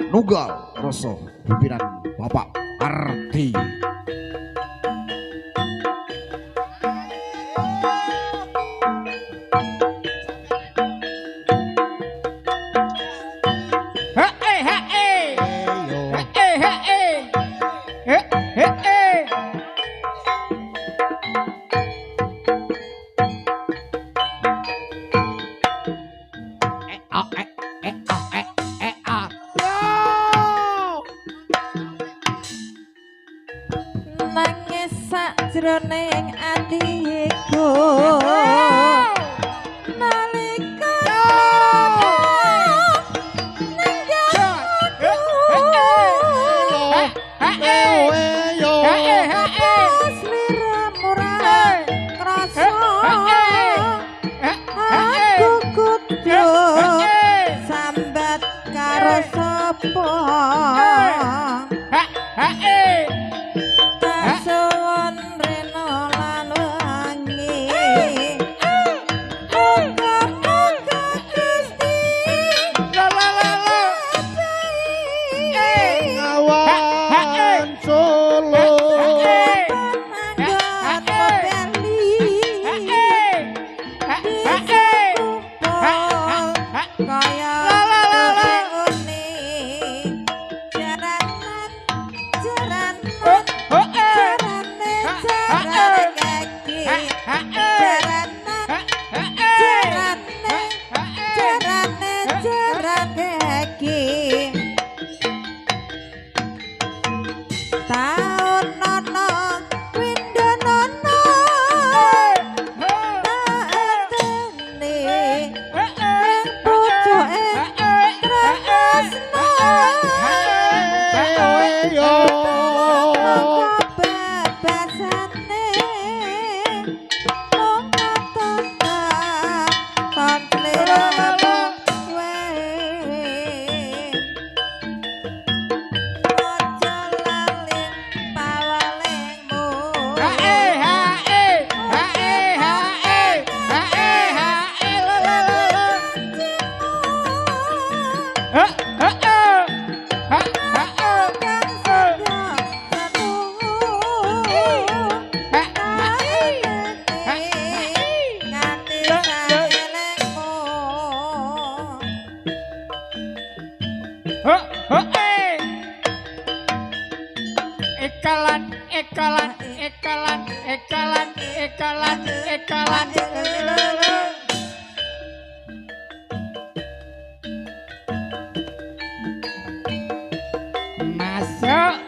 Nugal Roso pimpinan Bapak Arti. Jroning atiku nalika sliramu ra krasa aku kudu sambat karo sapa Masuk.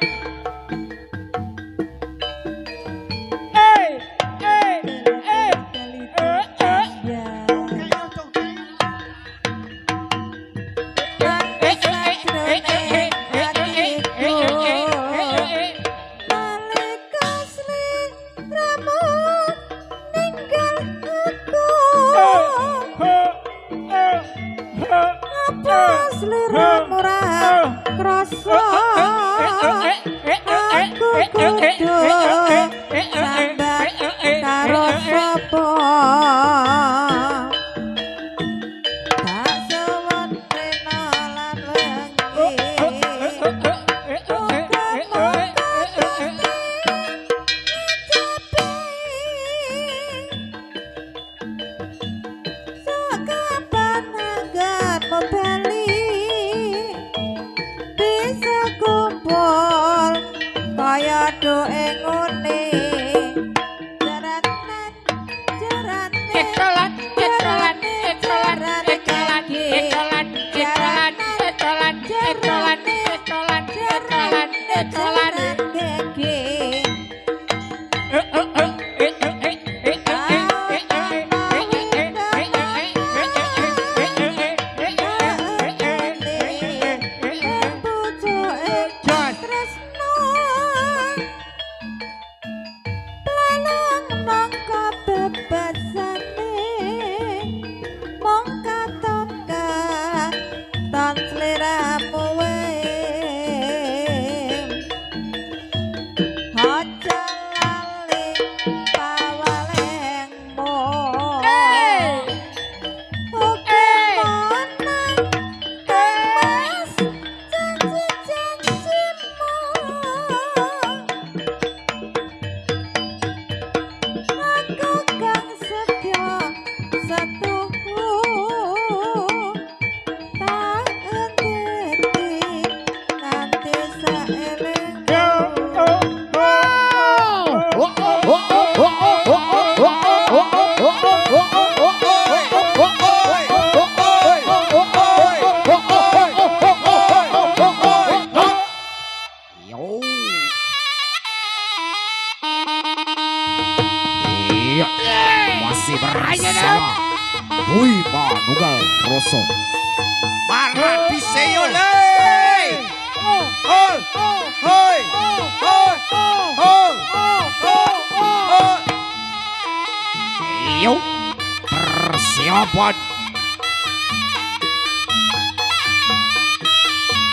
Masih bersama Hui Manunggal Roso Paradiseyo le. Hoi. Hoi. Hoi. Hoi. Hoi. Yuk persiapan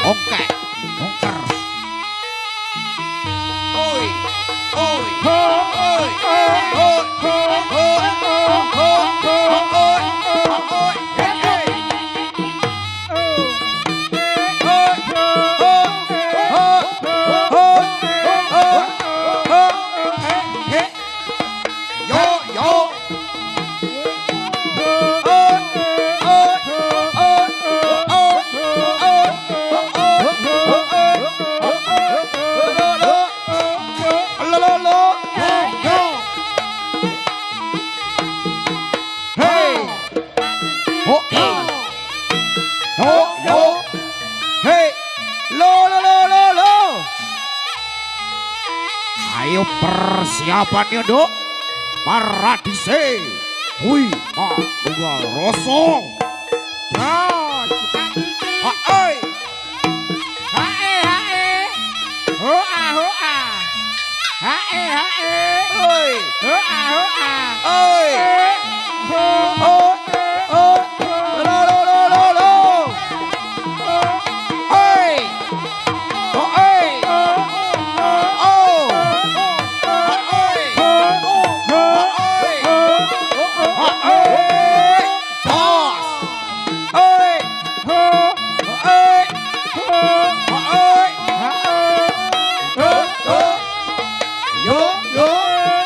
Oke Ongker Hoi. Hoi. Hoi. Hoi. Ayo persiapan yuk Paradise Hui Manunggal Roso Oi. Yo.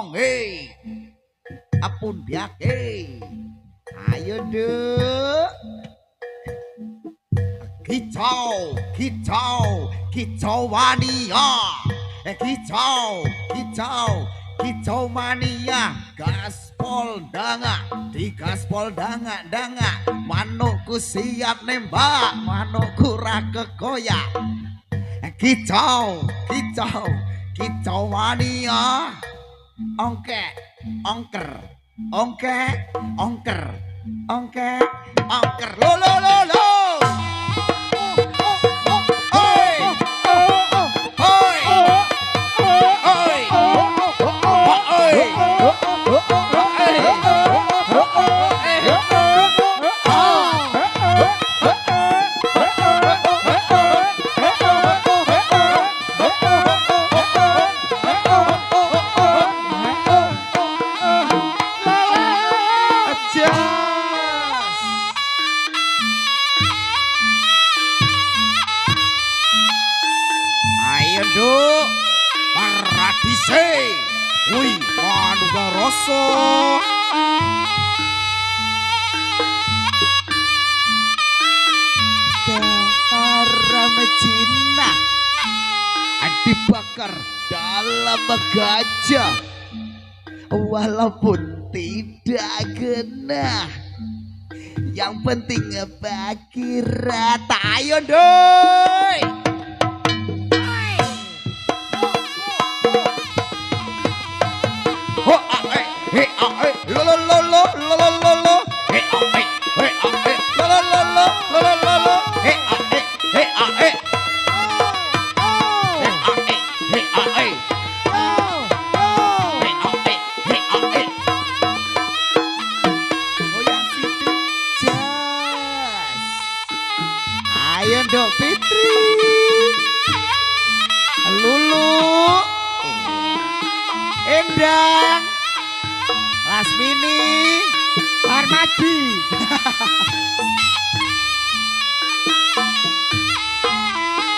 ngomong, hei. Apun biak, hei. Ayo duk. Kicau, kicau, kicau mania. Kicau, kicau, kicau mania. Gaspol danga, di gaspol danga, danga. Manukku siap nembak, manukku ra kekoyak. Kicau, kicau, kicau mania. Ongkek, ongker, ongkek, ongker, ongkek, ongker. Lo lo lo lo. Ayo duk, paradise, wih, manuga rasa. Garam Cina dibakar dalam gajah, walaupun tidak kena. Yang penting bagi rata. Ayo doi. Ho ae he ae lo lo lo lo lo lo lo lo he ae lo lo lo lo lo lo lo lo he ae he ae he ae goyang situ jas. Ayo Dok Fitri, Lulu, Endang, Lasmini, Armadi.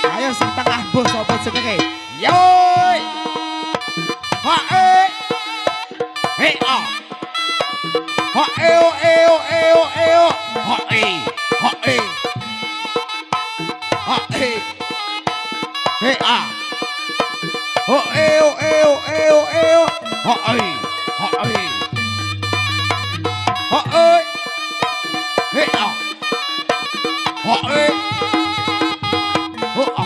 Ayo sing tengah bos sapa jenenge? Yoi. Hae. He a. Hae o e o e o e o. Hae. Hae. Hae. He a. Ho eo eo eo eo ho ai ho ai ho ai he a ho ai ho a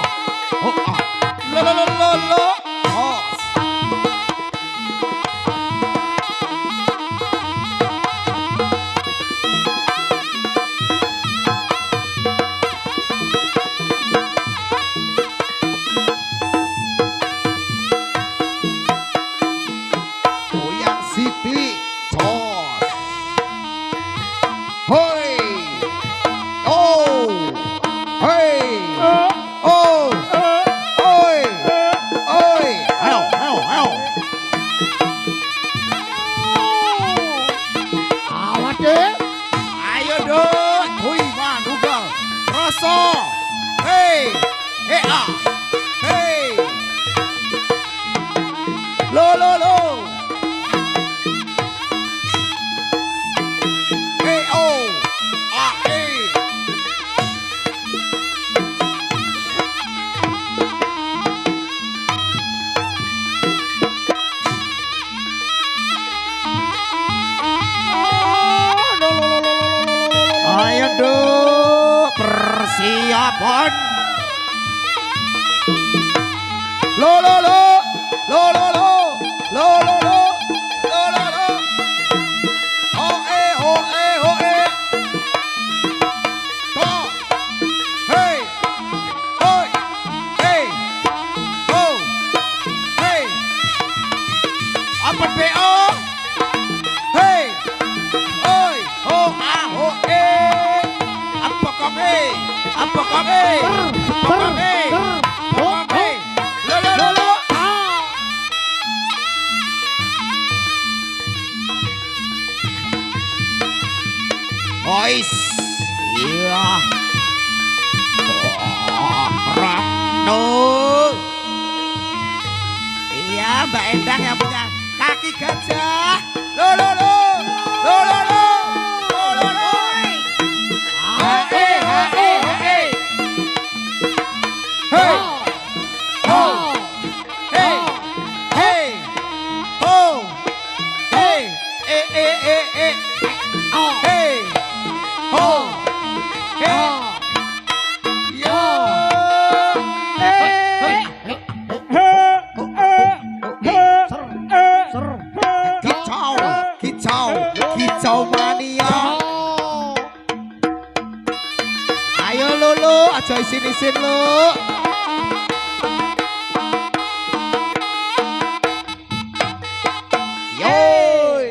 lo lo lo lo lo ho. Siti Tos. Hoi. Oh. Hoi. Oh. Oi. Oi. Ayo, ayo, ayo. Awat deh. Ayo dong. Hui, manuga. Rasa. Hei. Hei ah. Hei. Lo lo lo. Ayo duk, persiapan. Lo lo lo, lo lo lo, lo lo lo, lo lo lo. Ho e ho e ho e. To. Hey. Hoi. Hey. Ho. Hey. Apa PO? Hey. Oi. Ho a ho e. Apa kami? Apa kami? Apa kami? Apa kami? Lo lo lo lo. Ois. Iya. Oh, Rano. Iya, Mbak Endang yang punya kakak. kaki gajah. Lo lo lo. Lo lo lo. Lo lo lo. Hey. Hey. Ho. Hey. Hey. Ho. Hey. Hey. Ho. Hey. Yo. Kicau mania. Ayo Lulu, aja isin-isin lu. Yoi.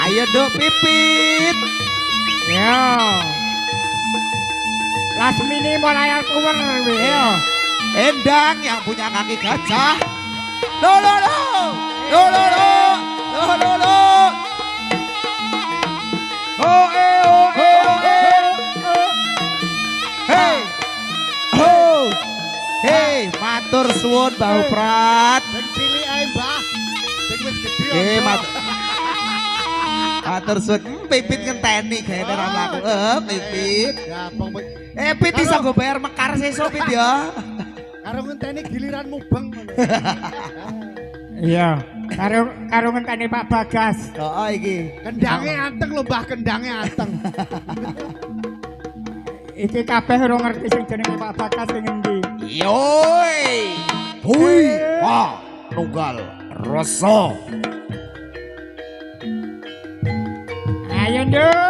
Ayo dok pipit. Ya. Lasmini mulai keluar ya. Endang yang punya kaki gajah. Lo lo lo. Lo lo lo. Lo lo lo. Oh eh. Hey. Oh. Hey, matur suwun Mbah Prat. Sing cilik ae, Mbah. Sing wis gedhe. Matur suwun pipit ngenteni gaene ra mlaku. Pipit. Ya, Bang. Pit iso go bayar mekar sesuk Pit ya. Karo ngenteni giliran mubeng. Iya, karo ngenteni Pak Bagas. Heeh iki. Kendange anteng lho, Mbah, kendange anteng. Iki kabeh ora ngerti sing jenenge Pak Bagas sing endi. Yoi. Hui. Ha. Tunggal. Rasa. Ayo nduk.